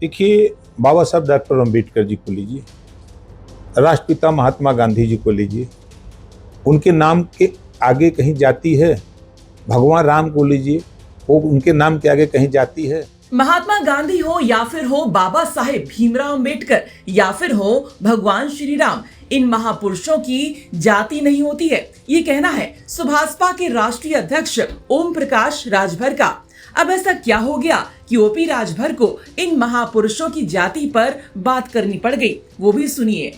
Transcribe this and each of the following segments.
देखिए, बाबा साहब डॉक्टर अम्बेडकर जी को लीजिए, राष्ट्रपिता महात्मा गांधी जी को लीजिए, उनके नाम के आगे कहीं जाती है। भगवान राम को लीजिए, वो उनके नाम के आगे कहीं जाती है। महात्मा गांधी हो या फिर हो बाबा साहेब भीमराव अम्बेडकर या फिर हो भगवान श्री राम, इन महापुरुषों की जाति नहीं होती है, ये कहना है सुभाषपा के राष्ट्रीय अध्यक्ष ओम प्रकाश राजभर का। अब ऐसा क्या हो गया कि ओपी राजभर को इन महापुरुषों की जाति पर बात करनी पड़ गई, वो भी सुनिए।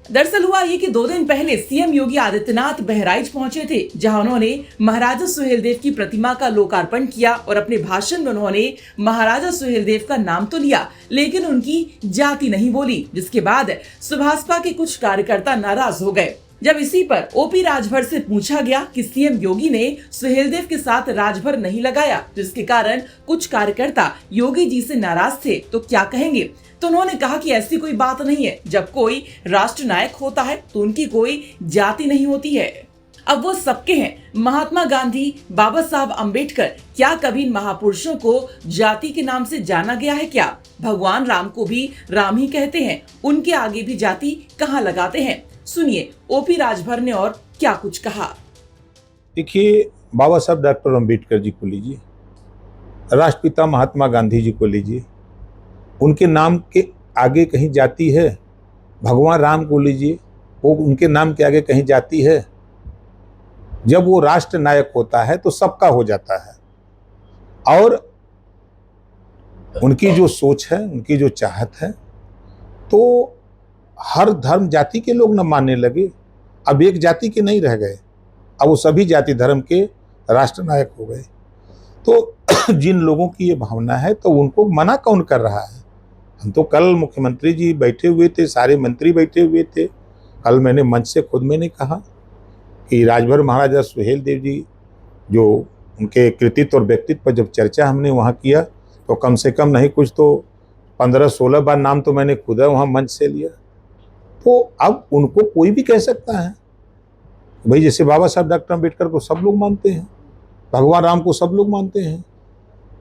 दरअसल हुआ ये कि 2 दिन पहले सीएम योगी आदित्यनाथ बहराइच पहुंचे थे, जहां उन्होंने महाराजा सुहेलदेव की प्रतिमा का लोकार्पण किया और अपने भाषण में उन्होंने महाराजा सुहेलदेव का नाम तो लिया, लेकिन उनकी जाति नहीं बोली, जिसके बाद सुभाषपा के कुछ कार्यकर्ता नाराज हो गए। जब इसी पर ओपी राजभर से पूछा गया कि सीएम योगी ने सुहेलदेव के साथ राजभर नहीं लगाया, जिसके कारण कुछ कार्यकर्ता योगी जी से नाराज थे, तो क्या कहेंगे, तो उन्होंने कहा कि ऐसी कोई बात नहीं है। जब कोई राष्ट्र नायक होता है तो उनकी कोई जाति नहीं होती है। अब वो सबके हैं, महात्मा गांधी, बाबा साहब अम्बेडकर, क्या कभी इन महापुरुषों को जाति के नाम से जाना गया है क्या? भगवान राम को भी राम ही कहते हैं, उनके आगे भी जाति कहाँ लगाते हैं? सुनिए ओपी राजभर ने और क्या कुछ कहा। देखिए, बाबा साहब डॉक्टर अम्बेडकर जी को लीजिए, राष्ट्रपिता महात्मा गांधी जी को लीजिए, उनके नाम के आगे कहीं जाती है। भगवान राम को लीजिए, वो उनके नाम के आगे कहीं जाती है। जब वो राष्ट्र नायक होता है तो सबका हो जाता है, और उनकी जो सोच है, उनकी जो चाहत है, तो हर धर्म जाति के लोग न मानने लगे। अब एक जाति के नहीं रह गए, अब वो सभी जाति धर्म के राष्ट्र नायक हो गए। तो जिन लोगों की ये भावना है, तो उनको मना कौन कर रहा है? हम तो कल मुख्यमंत्री जी बैठे हुए थे, सारे मंत्री बैठे हुए थे। कल मैंने मंच से खुद मैंने कहा कि राजभर महाराजा सुहेलदेव जी, जो उनके कृतित्व और व्यक्तित्व पर जब चर्चा हमने वहाँ किया, तो कम से कम नहीं कुछ तो 15-16 बार नाम तो मैंने खुद वहाँ मंच से लिया। तो अब उनको कोई भी कह सकता है भाई, जैसे बाबा साहब डॉक्टर अम्बेडकर को सब लोग मानते हैं, भगवान राम को सब लोग मानते हैं,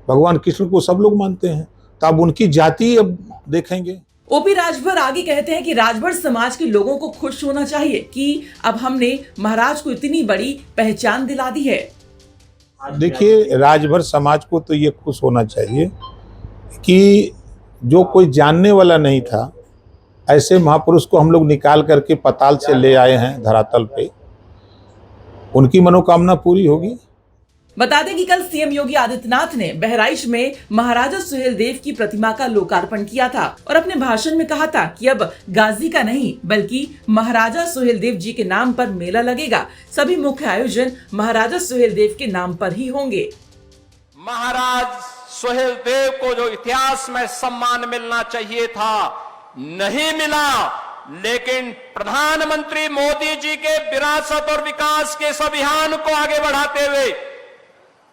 भगवान कृष्ण को सब लोग मानते हैं, तो अब उनकी जाति अब देखेंगे। ओपी राजभर आगे कहते हैं कि राजभर समाज के लोगों को खुश होना चाहिए कि अब हमने महाराज को इतनी बड़ी पहचान दिला दी है। देखिए, राजभर समाज को तो ये खुश होना चाहिए कि जो कोई जानने वाला नहीं था, ऐसे महापुरुष को हम लोग निकाल करके पाताल से ले आए हैं धरातल पे, उनकी मनोकामना पूरी होगी। बता दें कि कल सीएम योगी आदित्यनाथ ने बहराइच में महाराजा सुहेलदेव की प्रतिमा का लोकार्पण किया था और अपने भाषण में कहा था कि अब गाजी का नहीं बल्कि महाराजा सुहेलदेव जी के नाम पर मेला लगेगा। सभी मुख्य आयोजन महाराजा सुहेलदेव के नाम पर ही होंगे। महाराज सुहेलदेव को जो इतिहास में सम्मान मिलना चाहिए था, नहीं मिला, लेकिन प्रधानमंत्री मोदी जी के विरासत और विकास के इस अभियान को आगे बढ़ाते हुए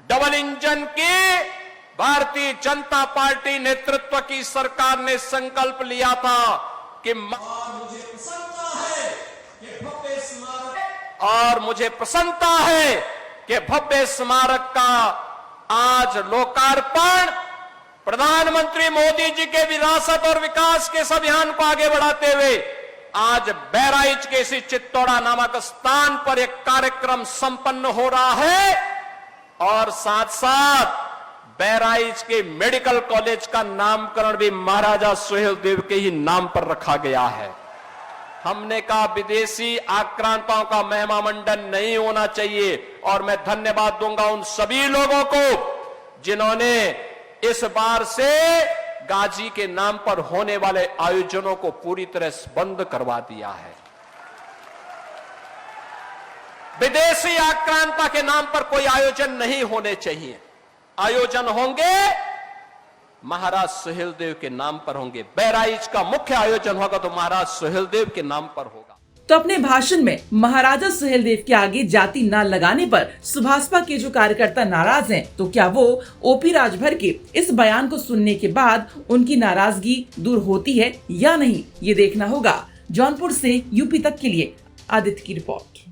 डबल इंजन की भारतीय जनता पार्टी नेतृत्व की सरकार ने संकल्प लिया था कि मुझे प्रसन्नता है कि भव्य स्मारक का आज लोकार्पण प्रधानमंत्री मोदी जी के विरासत और विकास के इस अभियान को आगे बढ़ाते हुए आज बहराइच के इसी चित्तौड़ा नामक स्थान पर एक कार्यक्रम संपन्न हो रहा है, और साथ साथ बहराइच के मेडिकल कॉलेज का नामकरण भी महाराजा सुहेलदेव के ही नाम पर रखा गया है। हमने कहा विदेशी आक्रांताओं का महिमा मंडन नहीं होना चाहिए, और मैं धन्यवाद दूंगा उन सभी लोगों को जिन्होंने इस बार से गाजी के नाम पर होने वाले आयोजनों को पूरी तरह बंद करवा दिया है। विदेशी आक्रांता के नाम पर कोई आयोजन नहीं होने चाहिए। आयोजन होंगे महाराज सुहेलदेव के नाम पर होंगे। बहराइच का मुख्य आयोजन होगा तो महाराज सुहेलदेव के नाम पर होगा। तो अपने भाषण में महाराजा सुहेलदेव के आगे जाति न लगाने पर सुभाषपा के जो कार्यकर्ता नाराज हैं, तो क्या वो ओपी राजभर के इस बयान को सुनने के बाद उनकी नाराजगी दूर होती है या नहीं, ये देखना होगा। जौनपुर से यूपी तक के लिए आदित्य की रिपोर्ट।